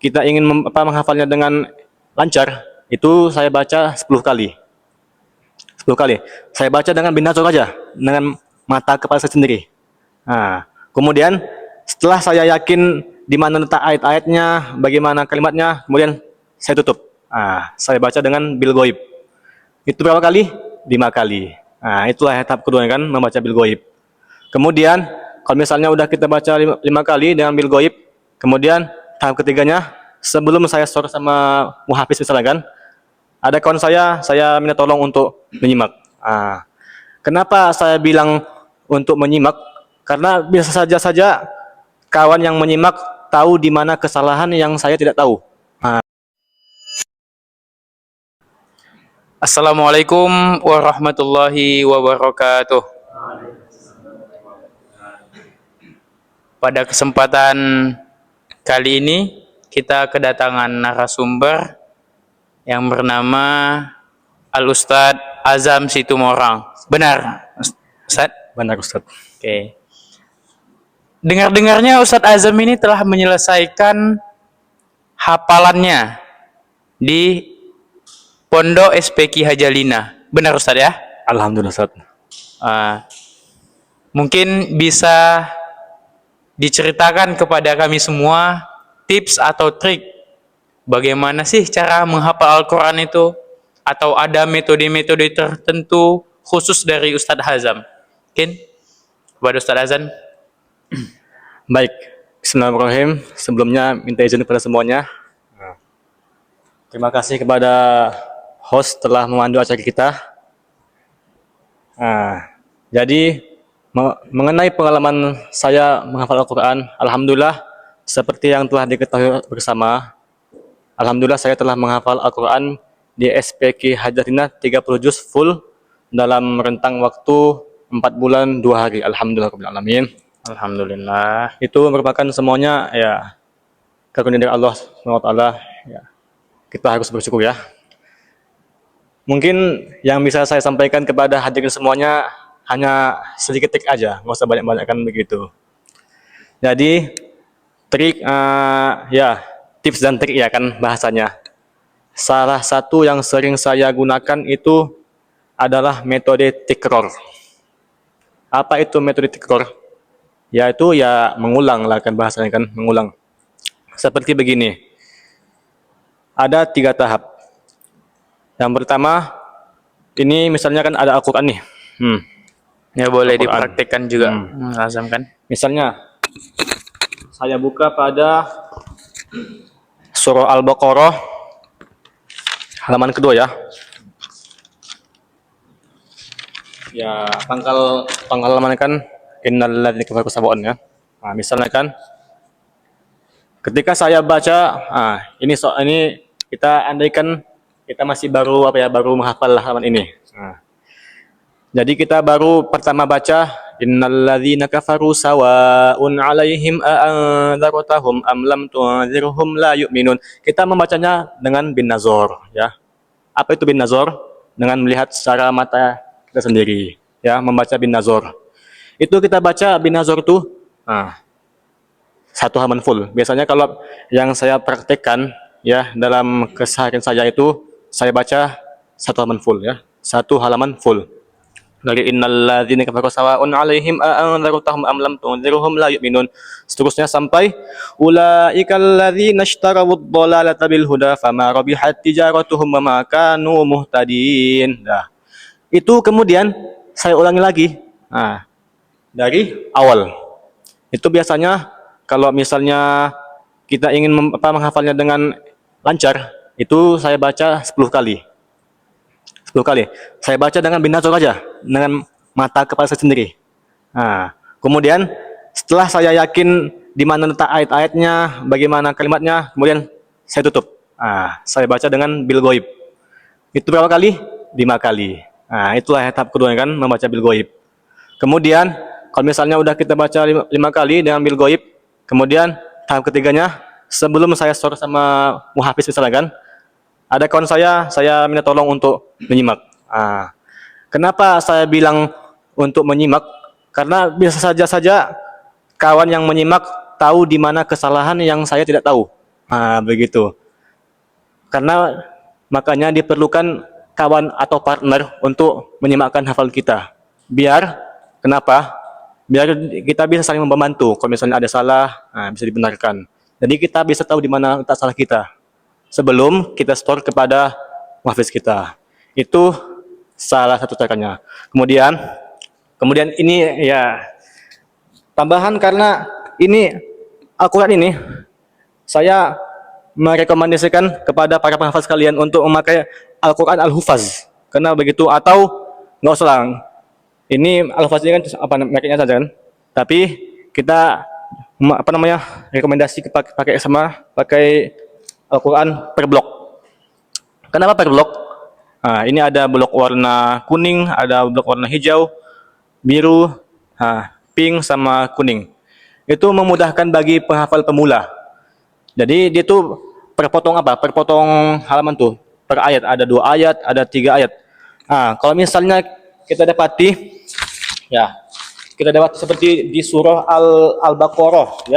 kita ingin menghafalnya dengan lancar, itu saya baca 10 kali. 10 kali. Saya baca dengan binazor aja, dengan mata kepala saya sendiri. Nah, kemudian setelah saya yakin di mana letak ayat-ayatnya, bagaimana kalimatnya, kemudian saya tutup. Nah, saya baca dengan bil ghaib. Itu berapa kali? 5 kali. Nah, itulah tahap kedua kan, membaca bil ghaib. Kemudian, kalau misalnya udah kita baca 5 kali dengan bil ghaib, kemudian tahap ketiganya, sebelum saya store sama muhafiz misalnya kan, ada kawan saya minta tolong untuk menyimak. Ah, kenapa saya bilang untuk menyimak? Karena biasa saja kawan yang menyimak tahu di mana kesalahan yang saya tidak tahu. Assalamualaikum warahmatullahi wabarakatuh. Pada kesempatan kali ini kita kedatangan narasumber yang bernama Al-Ustadz Azam Situmorang. Benar, Ustadz? Benar Ustaz. Oke. Dengar-dengarnya Ustadz Azam ini telah menyelesaikan hafalannya di Pondok SPQ Hajalina. Benar Ustadz ya? Alhamdulillah Ustaz. Mungkin bisa diceritakan kepada kami semua tips atau trik bagaimana sih cara menghafal Al-Quran itu, atau ada metode-metode tertentu khusus dari Ustadz Hazam. Mungkin kepada Ustadz Hazam. Baik, bismillahirrahmanirrahim. Sebelumnya minta izin kepada semuanya. Terima kasih kepada host telah memandu acara kita. Jadi mengenai pengalaman saya menghafal Al-Quran, alhamdulillah seperti yang telah diketahui bersama, alhamdulillah saya telah menghafal Al-Quran di SPQ Hajalina 30 juz full dalam rentang waktu 4 bulan 2 hari. Alhamdulillah rabbil alamin. Alhamdulillah. Itu merupakan semuanya ya karunia dari Allah SWT. Ya, kita harus bersyukur ya. Mungkin yang bisa saya sampaikan kepada hadirin semuanya hanya sedikit trik aja, nggak usah banyak-banyak kan begitu. Jadi trik ya tips dan trik ya kan bahasanya. Salah satu yang sering saya gunakan itu adalah metode tikror. Apa itu metode tikror? Yaitu ya mengulang lah kan bahasanya kan, mengulang. Seperti begini. Ada 3 tahap. Yang pertama, ini misalnya kan ada Al-Quran nih. Ya boleh Al-Quran. dipraktikkan juga, Azam kan? Misalnya, saya buka pada surah Al-Baqarah halaman kedua ya. Ya, pangkal halaman kan innal ladzina kafaru sawa'un ya. Nah, misalnya kan ketika saya baca, ini kita andaikan kita masih baru baru menghafal halaman ini. Jadi kita baru pertama baca innal ladzina kafaru sawa'un 'alaihim a'anzartahum am lam tunzirhum la yu'minun. Kita membacanya dengan bin nazar ya. Apa itu bin nazar? Dengan melihat secara mata kita sendiri ya, membaca bin nazar. Itu kita baca bin nazar tuh satu halaman full. Biasanya kalau yang saya praktekkan ya dalam keseharian saya itu saya baca satu halaman full ya, satu halaman full. Dari innal ladzina kafaru sawa'un 'alaihim a'anzartahum am lam tunzirhum la yu'minun. Seterusnya sampai ulaikal ladzina ishtarawud dhalalata bil huda fama rabihat tijaratuhum wa ma kanu muhtadin. Nah, itu kemudian saya ulangi lagi. Dari awal. Itu biasanya kalau misalnya kita ingin menghafalnya dengan lancar, itu saya baca 10 kali. 10 kali. Saya baca dengan binazar aja, dengan mata kepala saya sendiri. Kemudian setelah saya yakin di mana letak ayat-ayatnya, bagaimana kalimatnya, kemudian saya tutup. Saya baca dengan bil ghaib. Itu berapa kali? 5 kali. Itulah tahap kedua kan, membaca bil ghaib. Kemudian kalau misalnya udah kita baca 5 kali dengan bil ghaib, kemudian tahap ketiganya, sebelum saya store sama muhafiz misalnya kan, ada kawan saya minta tolong untuk menyimak. Kenapa saya bilang untuk menyimak? Karena biasa saja kawan yang menyimak tahu di mana kesalahan yang saya tidak tahu. Begitu. Karena makanya diperlukan kawan atau partner untuk menyimakkan hafalan kita. Biar kenapa? Biar kita bisa saling membantu. Kalau misalnya ada salah, bisa dibenarkan. Jadi kita bisa tahu di mana letak salah kita sebelum kita store kepada muhafiz kita. Itu salah satu caranya. Kemudian ini ya tambahan karena ini Al-Quran ini saya merekomendasikan kepada para penghafal sekalian untuk memakai Al-Quran Al-Hufaz. Karena begitu, atau nggak usah lah. Ini Al-Hufaz ini kan apa mereknya saja kan. Tapi kita rekomendasi pakai Al-Quran per blok. Kenapa per blok? Ini ada blok warna kuning, ada blok warna hijau, biru, pink sama kuning. Itu memudahkan bagi penghafal pemula. Jadi dia tuh perpotong halaman tuh per ayat, ada 2 ayat, ada 3 ayat. Kalau misalnya kita dapati seperti di surah Al-Baqarah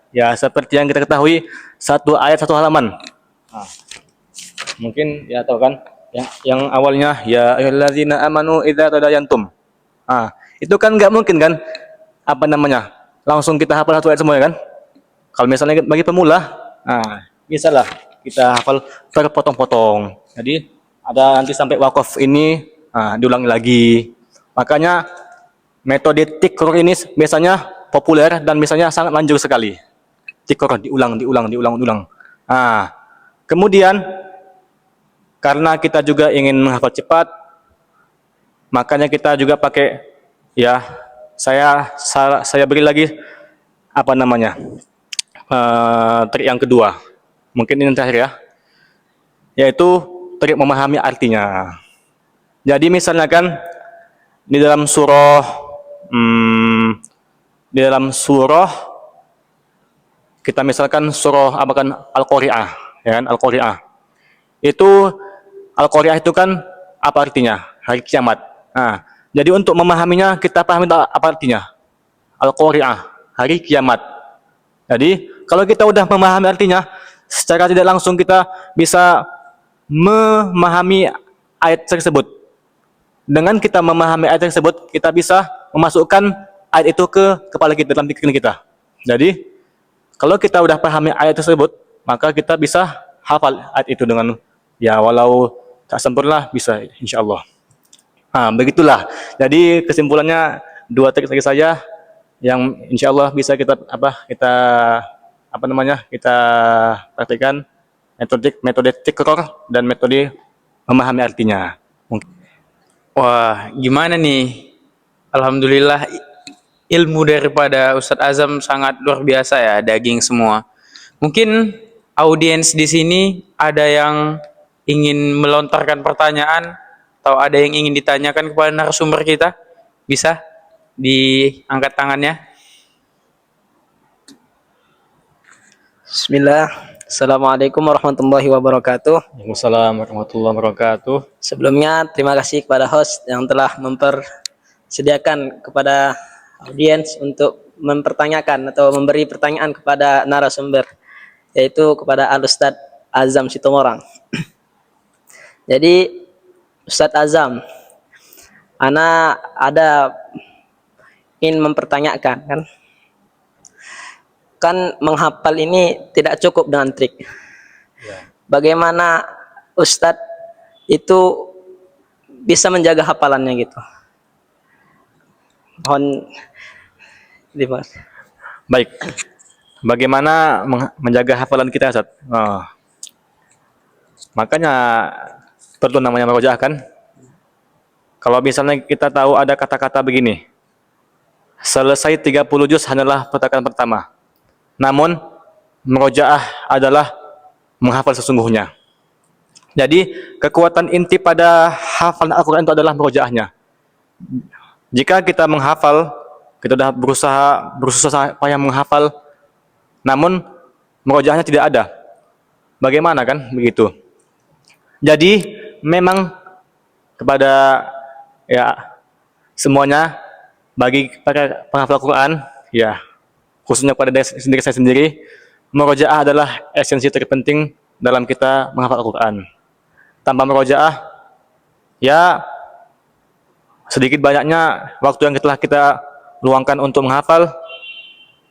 ya seperti yang kita ketahui, 1 ayat 1 halaman. Mungkin ya tahu kan yang awalnya ya ayyuhallazina amanu idza tadayantum. Itu kan nggak mungkin kan langsung kita hafal 1 ayat semua ya kan. Kalau misalnya bagi pemula, bisa lah kita hafal terpotong-potong. Jadi ada nanti sampai wakaf ini diulangi lagi. Makanya metode tikror ini biasanya populer dan biasanya sangat manjur sekali. Tikror diulang. Kemudian karena kita juga ingin menghafal cepat, makanya kita juga pakai saya beri lagi trik yang kedua. Mungkin ini terakhir ya. Yaitu trik memahami artinya. Jadi misalnya kan di dalam surah kita misalkan surah Al-Qari'ah, ya kan, Al-Qari'ah. Itu Al-Qari'ah itu kan apa artinya? Hari kiamat. Jadi untuk memahaminya kita pahami apa artinya? Al-Qari'ah, hari kiamat. Jadi kalau kita udah memahami artinya, secara tidak langsung kita bisa memahami ayat tersebut. Dengan kita memahami ayat tersebut, kita bisa memasukkan ayat itu ke kepala kita, dalam pikiran kita. Jadi kalau kita udah pahami ayat tersebut, maka kita bisa hafal ayat itu dengan walau tak sempurna bisa insyaallah. Begitulah. Jadi kesimpulannya 2 trik dari saya yang insyaallah bisa kita praktikkan, metode tikror dan metode memahami artinya. Wah, gimana nih? Alhamdulillah ilmu daripada Ustadz Azam sangat luar biasa ya, daging semua. Mungkin audiens di sini ada yang ingin melontarkan pertanyaan atau ada yang ingin ditanyakan kepada narasumber kita? Bisa diangkat tangannya. Bismillah. Assalamualaikum warahmatullahi wabarakatuh. Waalaikumsalam warahmatullahi wabarakatuh. Sebelumnya terima kasih kepada host yang telah mempersediakan kepada audiens untuk mempertanyakan atau memberi pertanyaan kepada narasumber, yaitu kepada Al-Ustadz Azam Sitomorang. Jadi Ustadz Azam, ana ada ingin mempertanyakan kan menghafal ini tidak cukup dengan trik. Bagaimana Ustadz itu bisa menjaga hafalannya gitu? Mohon dimas. Baik. Bagaimana menjaga hafalan kita, Ustaz? Makanya perlu namanya murojaah kan? Kalau misalnya kita tahu ada kata-kata begini, selesai 30 juz hanyalah perkataan pertama. Namun murojaah adalah menghafal sesungguhnya. Jadi kekuatan inti pada hafalan Al-Quran itu adalah murojaahnya. Jika kita menghafal, kita sudah berusaha payah menghafal, namun murojaahnya tidak ada. Bagaimana kan begitu? Jadi memang kepada semuanya, bagi para penghafal Al-Quran, khususnya kepada diri saya sendiri, murojaah adalah esensi terpenting dalam kita menghafal Al-Quran. Tanpa murojaah, ya sedikit banyaknya waktu yang telah kita luangkan untuk menghafal,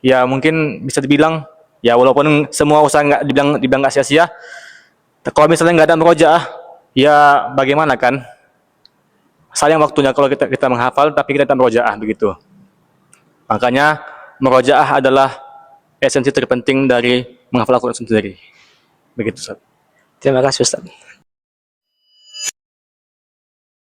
ya mungkin bisa dibilang, ya walaupun semua usaha nggak dibilang nggak sia-sia, kalau misalnya nggak ada murojaah, ya bagaimana kan? Sayang waktunya kalau kita menghafal tapi kita tak murojaah begitu. Makanya murojaah adalah esensi terpenting dari menghafal Al-Quran sendiri. Begitu, Ustaz. Terima kasih Ustaz.